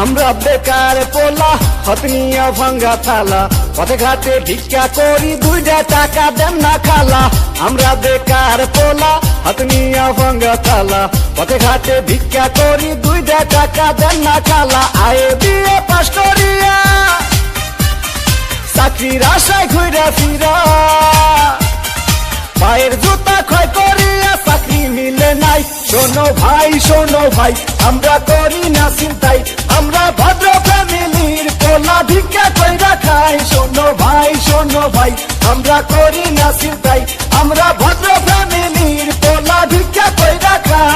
আমরা বেকার পোলা হতনিয়া ভাঙ্গা থালা পথে ঘাটে ভিক্ষা করি 2টা টাকা দেন না খালা। আমরা বেকার পোলা হতনিয়া ভাঙ্গা থালা পথে ঘাটে ভিক্ষা করি 2টা টাকা দেন না খালা। আয়ে বিয়ে পাশ করিয়া চাকরির আশায় ঘুরা ফিরা পায়ের জুতা ক্ষয় করিয়া চাকরি মিলে নাই। শোনো ভাই আমরা করি না চিন্তাই, আমরা ভদ্র ফ্যামিলির পোলা ভিক্ষা কইরা খাই। শোনো ভাই আমরা করি না চিন্তাই, আমরা ভদ্র ফ্যামিলির পোলা ভিক্ষা কইরা খাই।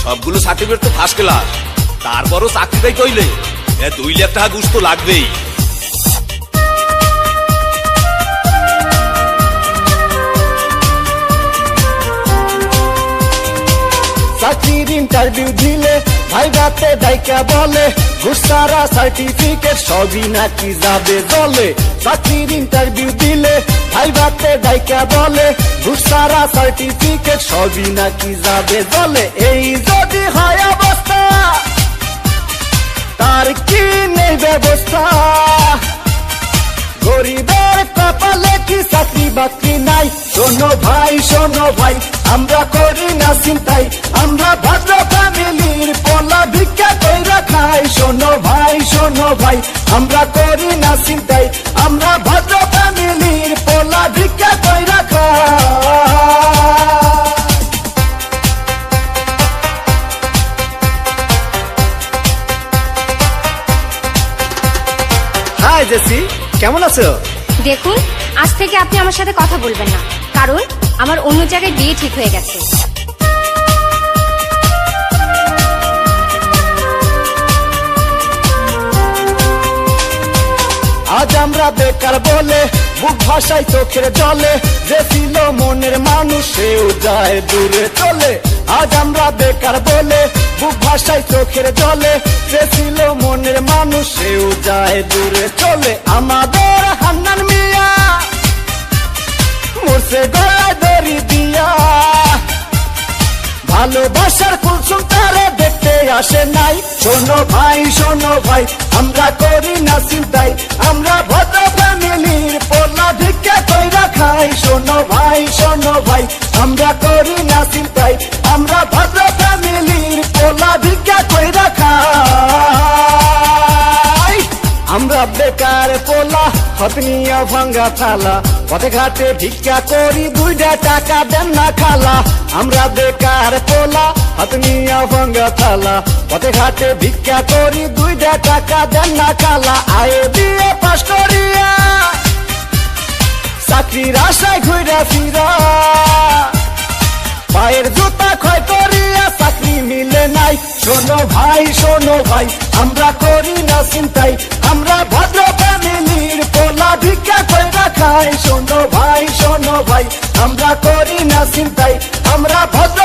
সবগুলো সার্টিফিকেট তো ফার্স্ট ক্লাস, তারপরও চাকরিটাই কইলে 2 লাখ টাকা ঘুষ তো লাগবেই। চাকরির ইন্টারভিউ দিলে ভাই বাতে ডাইকা বলে ঘুষ ছাড়া সার্টিফিকেট সবই নাকি যাবে জলে। চাকরির ইন্টারভিউ দিলে ভাই বাতে ডাইকা বলে ঘুষ ছাড়া সার্টিফিকেট সবই নাকি যাবে জলে। এই যদি হয় অবস্থা তার কি নেই ব্যবস্থা, গরিবের কপালে কি চাকরি বাকরি নাই। শোনো ভাই আমরা করি না চিন্তাই, আমরা ভদ্র ফ্যামিলির পোলা ভিক্ষা কইরা খাই। শোনো ভাই আমরা করি না চিন্তাই, আমরা ভদ্র ফ্যামিলির পোলা ভিক্ষা কইরা খাই। হাই জেসি, কেমন আছো? দেখুন, আজ থেকে আপনি আমার সাথে কথা বলবেন না, কারণ আমার অন্য জায়গায় বিয়ে ঠিক হয়ে গেছে। আজ আমরা বেকার বলে বুক ভাষায় চোখের জলে, যে ছিল মনের মানুষ সেও যায় দূরে চলে। আজ আমরা বেকার বলে বুক ভাষায় চোখের জলে, যে ছিল মনের মানুষ সেও যায় দূরে চলে। আমাদের হান্নান মিয়া মরছে গলায় দড়ি দিয়া, ভালোবাসার কুলসুম তারে দেখতে আসে নাই। শোনো ভাই আমরা করি না চিন্তাই, আমরা ভদ্র ফ্যামিলির পোলা ভিক্ষা কইরা খাই। শোনো ভাই আমরা করি না চিন্তাই, আমরা ভদ্র ফ্যামিলির পোলা ভিক্ষা কইরা খাই। আমরা বেকার পোলা হতনিয়া ভাঙ্গা থালা পথে ঘাটে ভিক্ষা করি 2টা টাকা দেন না খালা। আমরা বেকার পোলা হতনিয়া ভাঙ্গা থালা পথে ঘাটে ভিক্ষা করি 2টা টাকা দেন না খালা। আয়ে বিয়ে পাশ করিয়া চাকরির আশায় ঘুরা ফিরা পায়ের জুতা ক্ষয় করিয়া চাকরি মিলে নাই। শোনো ভাই আমরা করি না চিন্তাই, আমরা ভদ্র ফ্যামিলির পোলা ভিক্ষা কইরা খাই। শোনো ভাই আমরা করি না চিন্তাই, আমরা ভদ্র